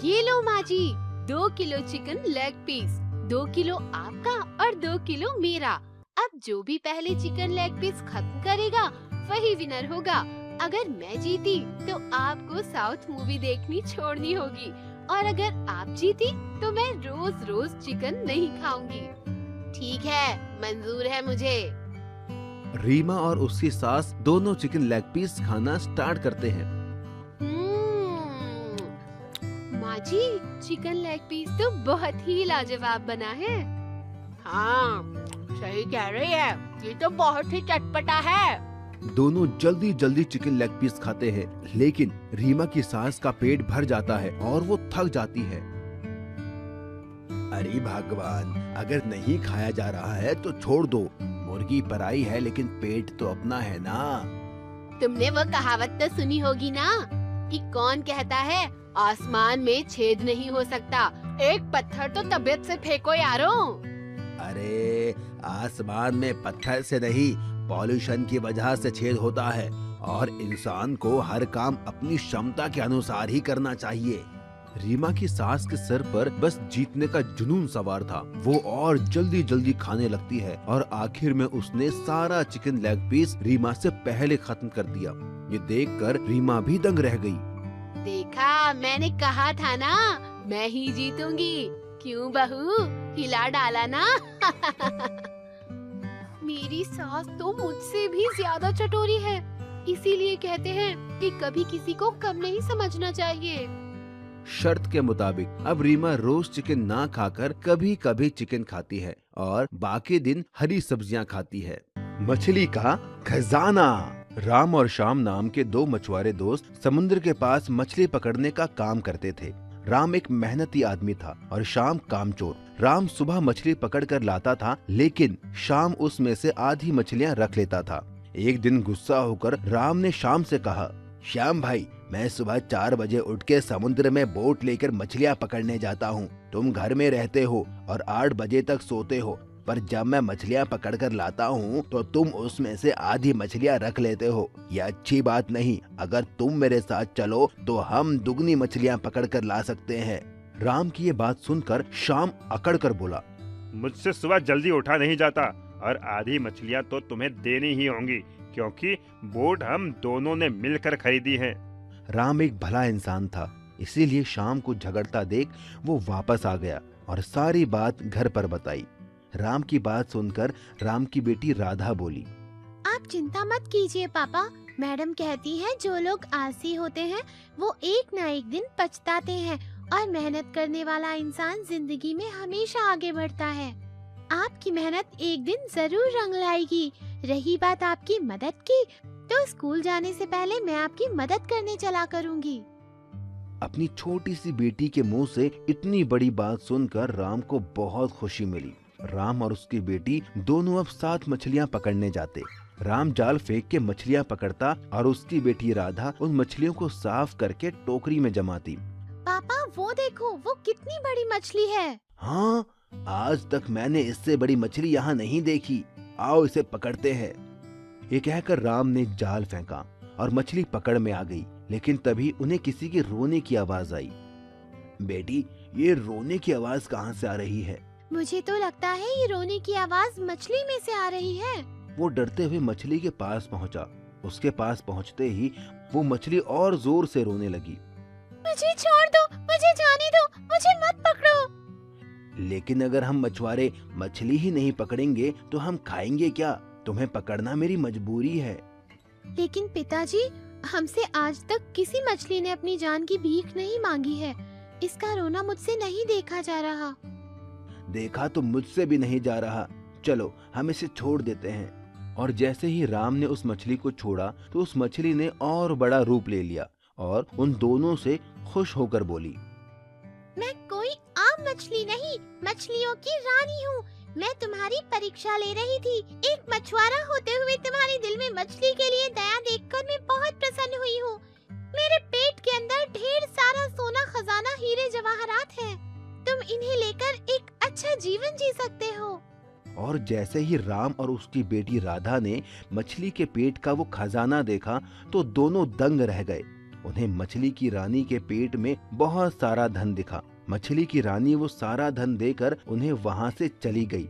ये लो माँ जी, 2 kilo chicken leg piece, 2 kilo आपका और 2 किलो मेरा। अब जो भी पहले चिकन लेग पीस खत्म करेगा वही विनर होगा। अगर मैं जीती तो आपको साउथ मूवी देखनी छोड़नी होगी, और अगर आप जीती तो मैं रोज रोज चिकन नहीं खाऊंगी। ठीक है, मंजूर है मुझे। रीमा और उसकी सास दोनों चिकन लेग पीस खाना स्टार्ट करते हैं। माँ जी, चिकन लेग पीस तो बहुत ही लाजवाब बना है। हाँ, सही कह रही है, ये तो बहुत ही चटपटा है। दोनों जल्दी जल्दी चिकन लेग पीस खाते हैं, लेकिन रीमा की सास का पेट भर जाता है और वो थक जाती है। अरे भगवान, अगर नहीं खाया जा रहा है तो छोड़ दो। मुर्गी पराई है लेकिन पेट तो अपना है ना। तुमने वो कहावत तो सुनी होगी ना कि कौन कहता है आसमान में छेद नहीं हो सकता, एक पत्थर तो तबीयत से फेंको यारों। अरे आसमान में पत्थर से नहीं, पॉल्यूशन की वजह से छेद होता है, और इंसान को हर काम अपनी क्षमता के अनुसार ही करना चाहिए। रीमा की सास के सर पर बस जीतने का जुनून सवार था। वो और जल्दी जल्दी खाने लगती है और आखिर में उसने सारा चिकन लेग पीस रीमा से पहले खत्म कर दिया। ये देखकर रीमा भी दंग रह गई। देखा, मैंने कहा था ना, मैं ही जीतूंगी। क्यों बहू, हिला डाला ना। मेरी सास तो मुझसे भी ज्यादा चटोरी है, इसीलिए कहते हैं कि कभी किसी को कम नहीं समझना चाहिए। शर्त के मुताबिक अब रीमा रोज चिकन ना खाकर कभी कभी चिकन खाती है और बाकी दिन हरी सब्जियां खाती है। मछली का खजाना। राम और श्याम नाम के 2 मछुआरे दोस्त समुद्र के पास मछली पकड़ने का काम करते थे। राम एक मेहनती आदमी था और श्याम कामचोर। राम सुबह मछली पकड़ कर लाता था, लेकिन श्याम उसमें से आधी मछलियां रख लेता था। एक दिन गुस्सा होकर राम ने श्याम से कहा, श्याम भाई, मैं सुबह 4 बजे उठ के समुद्र में बोट लेकर मछलियां पकड़ने जाता हूँ। तुम घर में रहते हो और 8 बजे तक सोते हो, पर जब मैं मछलियां पकड़ कर लाता हूँ तो तुम उसमें से आधी मछलियां रख लेते हो। ये अच्छी बात नहीं। अगर तुम मेरे साथ चलो तो हम दुगनी मछलियां पकड़ कर ला सकते हैं। राम की ये बात सुनकर श्याम अकड़ कर बोला, मुझसे सुबह जल्दी उठा नहीं जाता और आधी मछलियाँ तो तुम्हें देनी ही होंगी, क्योंकि बोट हम दोनों ने मिलकर खरीदी है। राम एक भला इंसान था, इसीलिए श्याम को झगड़ता देख वो वापस आ गया और सारी बात घर पर बताई। राम की बात सुनकर राम की बेटी राधा बोली, आप चिंता मत कीजिए पापा, मैडम कहती है जो लोग आलसी होते हैं वो एक न एक दिन पछताते हैं, और मेहनत करने वाला इंसान जिंदगी में हमेशा आगे बढ़ता है। आपकी मेहनत एक दिन जरूर रंग लाएगी। रही बात आपकी मदद की, तो स्कूल जाने से पहले मैं आपकी मदद करने चला करूँगी। अपनी छोटी सी बेटी के मुंह से इतनी बड़ी बात सुनकर राम को बहुत खुशी मिली। राम और उसकी बेटी दोनों अब 7 मछलियां पकड़ने जाते। राम जाल फेंक के मछलियां पकड़ता और उसकी बेटी राधा उन मछलियों को साफ करके टोकरी में जमाती। पापा वो देखो, वो कितनी बड़ी मछली है। हाँ, आज तक मैंने इससे बड़ी मछली यहाँ नहीं देखी। आओ इसे पकड़ते हैं। ये कहकर राम ने जाल फेंका और मछली पकड़ में आ गई, लेकिन तभी उन्हें किसी के रोने की आवाज आई। बेटी, ये रोने की आवाज कहाँ से आ रही है? मुझे तो लगता है ये रोने की आवाज मछली में से आ रही है। वो डरते हुए मछली के पास पहुंचा। उसके पास पहुंचते ही वो मछली और जोर से रोने लगी। मुझे छोड़ दो, मुझे जाने दो, मुझे मत पकड़ो। लेकिन अगर हम मछुआरे मछली ही नहीं पकड़ेंगे तो हम खाएंगे क्या? तुम्हें पकड़ना मेरी मजबूरी है। लेकिन पिताजी, हमसे आज तक किसी मछली ने अपनी जान की भीख नहीं मांगी है। इसका रोना मुझसे नहीं देखा जा रहा। देखा तो मुझसे भी नहीं जा रहा। चलो हम इसे छोड़ देते हैं। और जैसे ही राम ने उस मछली को छोड़ा तो उस मछली ने और बड़ा रूप ले लिया और उन दोनों से खुश होकर बोली, मैं कोई आम मछली नहीं, मछलियों की रानी हूँ। मैं तुम्हारी परीक्षा ले रही थी। एक मछुआरा होते हुए तुम्हारे दिल में मछली के लिए दया देखकर मैं बहुत प्रसन्न हुई हूँ। मेरे पेट के अंदर ढेर सारा सोना, खजाना, हीरे जवाहरात है। तुम इन्हें लेकर एक अच्छा जीवन जी सकते हो। और जैसे ही राम और उसकी बेटी राधा ने मछली के पेट का वो खजाना देखा तो दोनों दंग रह गए। उन्हें मछली की रानी के पेट में बहुत सारा धन दिखा। मछली की रानी वो सारा धन देकर उन्हें वहाँ से चली गई।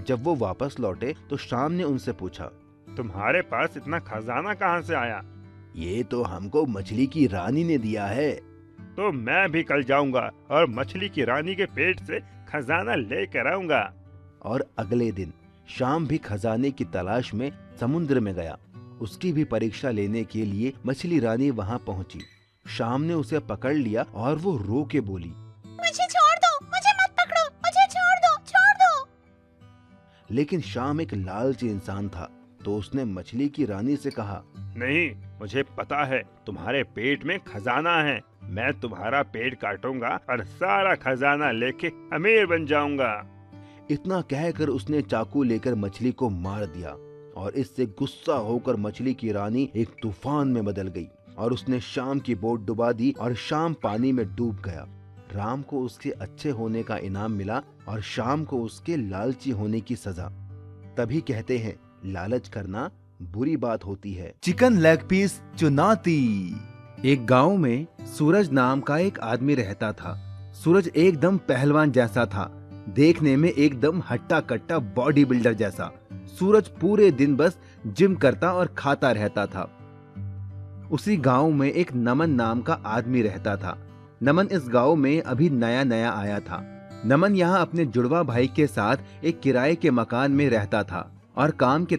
जब वो वापस लौटे तो शाम ने उनसे पूछा, तुम्हारे पास इतना खजाना कहाँ से आया? ये तो हमको मछली की रानी ने दिया है। तो मैं भी कल जाऊंगा और मछली की रानी के पेट से खजाना लेकर आऊंगा। और अगले दिन शाम भी खजाने की तलाश में समुद्र में गया। उसकी भी परीक्षा लेने के लिए मछली रानी वहाँ पहुँची। शाम ने उसे पकड़ लिया और वो रो के बोली, मुझे छोड़ दो, मुझे मत पकड़ो, मुझे छोड़ दो, छोड़ दो। लेकिन शाम एक लालची इंसान था तो उसने मछली की रानी से कहा, नहीं, मुझे पता है तुम्हारे पेट में खजाना है। मैं तुम्हारा पेट काटूंगा और सारा खजाना लेके अमीर बन जाऊंगा। इतना कहकर उसने चाकू लेकर मछली को मार दिया और इससे गुस्सा होकर मछली की रानी एक तूफान में बदल गई और उसने शाम की बोट डुबा दी और शाम पानी में डूब गया। राम को उसके अच्छे होने का इनाम मिला और शाम को उसके लालची होने की सजा। तभी कहते हैं, लालच करना बुरी बात होती है। चिकन लेग पीस चुनौती। एक गांव में सूरज नाम का एक आदमी रहता था। सूरज एकदम पहलवान जैसा था, देखने में एकदम हट्टा कट्टा बॉडी बिल्डर जैसा। सूरज पूरे दिन बस जिम करता और खाता रहता था। उसी गांव में एक नमन नाम का आदमी रहता था। नमन इस गांव में अभी नया नया आया था। नमन यहाँ अपने जुड़वा भाई के साथ एक किराए के मकान में रहता था और काम के